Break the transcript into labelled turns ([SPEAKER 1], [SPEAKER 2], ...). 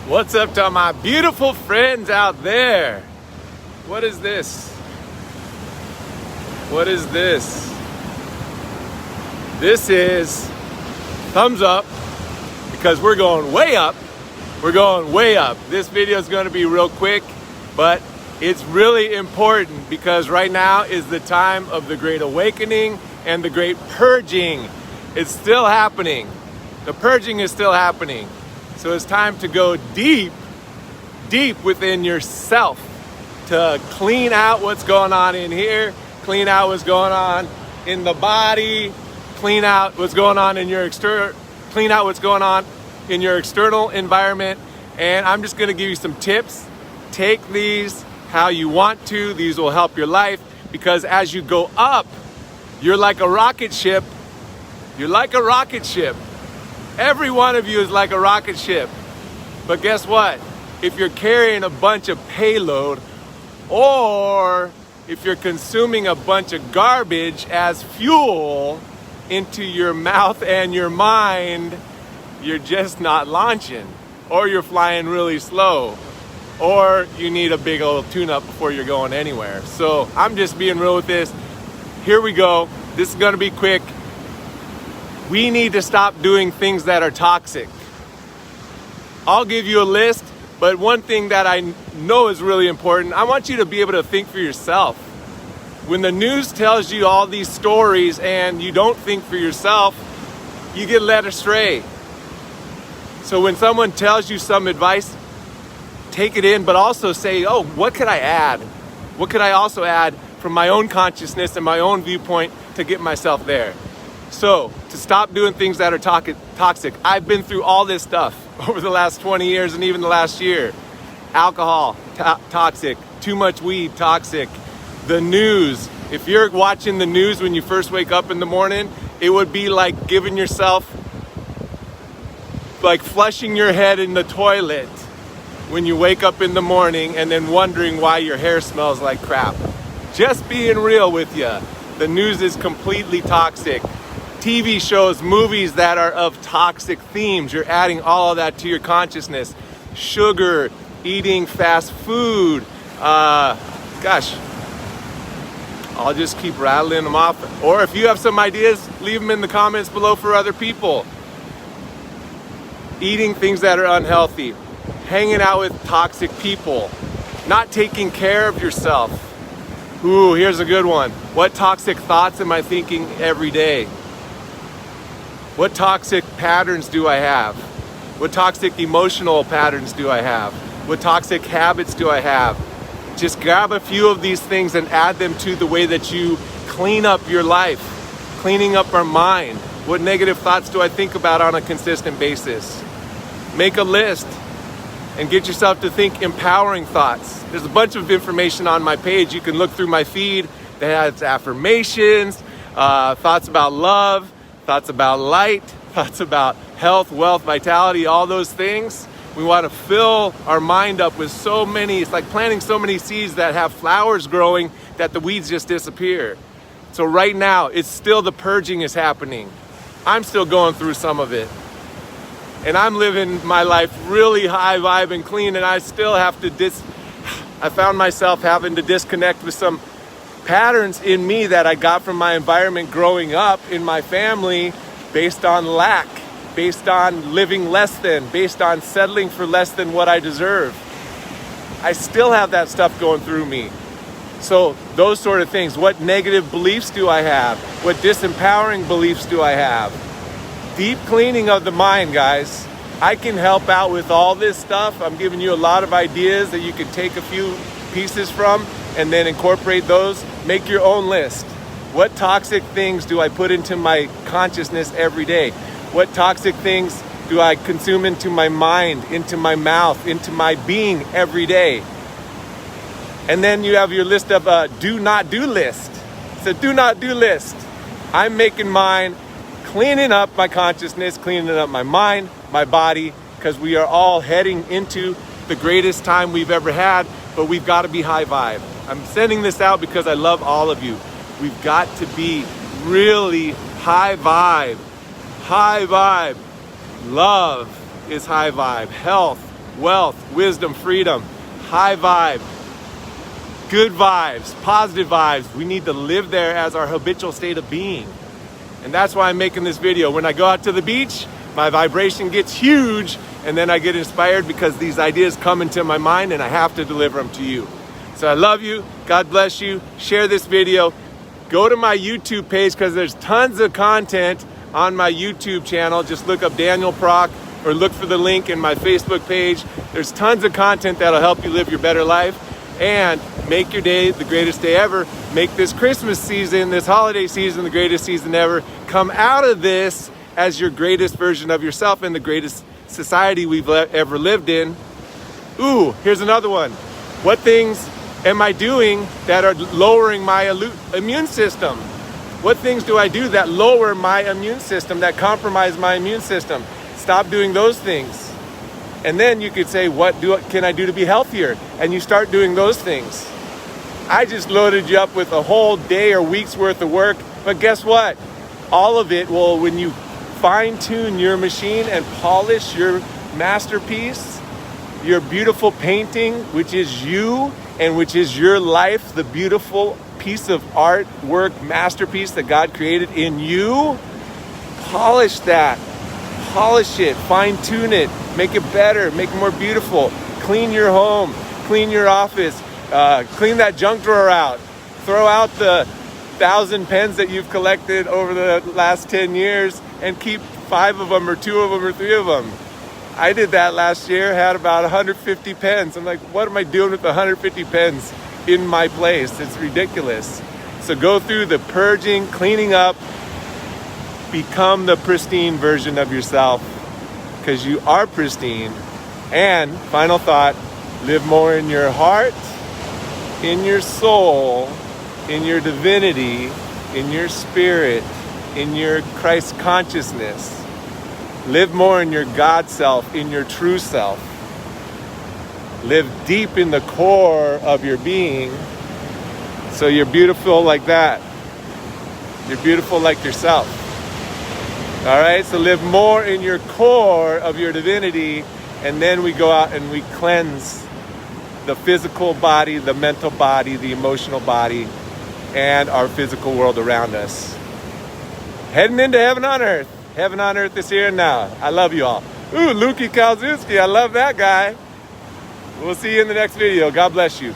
[SPEAKER 1] What's up to my beautiful friends out there? What is this? What is this? This is thumbs up because we're going way up. We're going way up. This video is going to be real quick, but it's really important because right now is the time of the Great Awakening and the Great Purging. It's still happening. The purging is still happening. So it's time to go deep within yourself to clean out what's going on in here, clean out what's going on in the body, clean out what's going on in your external environment. And I'm just going to give you some tips. Take these how you want to. These will help your life because as you go up, you're like a rocket ship. You're like a rocket ship. Every one of you is like a rocket ship. But guess what? If you're carrying a bunch of payload or if you're consuming a bunch of garbage as fuel into your mouth and your mind, you're just not launching, or you're flying really slow, or you need a big old tune-up before you're going anywhere. So I'm just being real with this. Here we go. This is gonna be quick. We need to stop doing things that are toxic. I'll give you a list, but one thing that I know is really important, I want you to be able to think for yourself. When the news tells you all these stories and you don't think for yourself, you get led astray. So when someone tells you some advice, take it in, but also say, oh, what could I add? What could I also add from my own consciousness and my own viewpoint to get myself there? So to stop doing things that are toxic, I've been through all this stuff over the last 20 years and even the last year. Alcohol, toxic. Too much weed, toxic. The news. If you're watching the news when you first wake up in the morning, it would be like giving yourself, like flushing your head in the toilet when you wake up in the morning and then wondering why your hair smells like crap. Just being real with you. The news is completely toxic. TV shows, movies that are of toxic themes, you're adding all of that to your consciousness. Sugar, eating fast food, gosh, I'll just keep rattling them off. Or if you have some ideas, leave them in the comments below for other people. Eating things that are unhealthy, hanging out with toxic people, not taking care of yourself. Ooh, here's a good one. What toxic thoughts am I thinking every day? What toxic patterns do I have? What toxic emotional patterns do I have? What toxic habits do I have? Just grab a few of these things and add them to the way that you clean up your life, cleaning up our mind. What negative thoughts do I think about on a consistent basis? Make a list and get yourself to think empowering thoughts. There's a bunch of information on my page. You can look through my feed that has affirmations, thoughts about love, thoughts about light, thoughts about health, wealth, vitality, all those things. We want to fill our mind up with so many, it's like planting so many seeds that have flowers growing that the weeds just disappear. So right now, it's still the purging is happening. I'm still going through some of it. And I'm living my life really high vibe and clean, and I still have to I found myself having to disconnect with some patterns in me that I got from my environment growing up in my family based on lack, based on living less than, based on settling for less than what I deserve. I still have that stuff going through me. So those sort of things. What negative beliefs do I have? What disempowering beliefs do I have? Deep cleaning of the mind, guys. I can help out with all this stuff. I'm giving you a lot of ideas that you can take a few pieces from and then incorporate those. Make your own list. What toxic things do I put into my consciousness every day? What toxic things do I consume into my mind, into my mouth, into my being every day? And then you have your list of do not do list. It's a do not do list. I'm making mine, cleaning up my consciousness, cleaning up my mind, my body, because we are all heading into the greatest time we've ever had, but we've got to be high vibe. I'm sending this out because I love all of you. We've got to be really high vibe. High vibe. Love is high vibe. Health, wealth, wisdom, freedom, high vibe, good vibes, positive vibes. We need to live there as our habitual state of being. And that's why I'm making this video. When I go out to the beach, my vibration gets huge, and then I get inspired because these ideas come into my mind and I have to deliver them to you. So I love you. God bless you. Share this video. Go to my YouTube page because there's tons of content on my YouTube channel. Just look up Daniel Proc or look for the link in my Facebook page. There's tons of content that'll help you live your better life and make your day the greatest day ever. Make this Christmas season, this holiday season, the greatest season ever. Come out of this as your greatest version of yourself in the greatest society we've ever lived in. Ooh, here's another one. What things am I doing that are lowering my immune system? What things do I do that lower my immune system, that compromise my immune system? Stop doing those things. And then you could say, what can I do to be healthier? And you start doing those things. I just loaded you up with a whole day or week's worth of work, but guess what? All of it will, when you fine-tune your machine and polish your masterpiece, your beautiful painting, which is you and which is your life, the beautiful piece of artwork, masterpiece that God created in you, polish that, polish it, fine-tune it, make it better, make it more beautiful, clean your home, clean your office, clean that junk drawer out, throw out the 1,000 pens that you've collected over the last 10 years and keep 5 of them or 2 of them or 3 of them. I did that last year, had about 150 pens. I'm like, what am I doing with 150 pens in my place? It's ridiculous. So go through the purging, cleaning up, become the pristine version of yourself because you are pristine. And final thought, live more in your heart, in your soul, in your divinity, in your spirit, in your Christ consciousness. Live more in your God self, in your true self. Live deep in the core of your being so you're beautiful like that. You're beautiful like yourself. All right, so live more in your core of your divinity, and then we go out and we cleanse the physical body, the mental body, the emotional body, and our physical world around us. Heading into heaven on earth. Heaven on earth is here and now. I love you all. Ooh, Lukey Kalczewski, I love that guy. We'll see you in the next video. God bless you.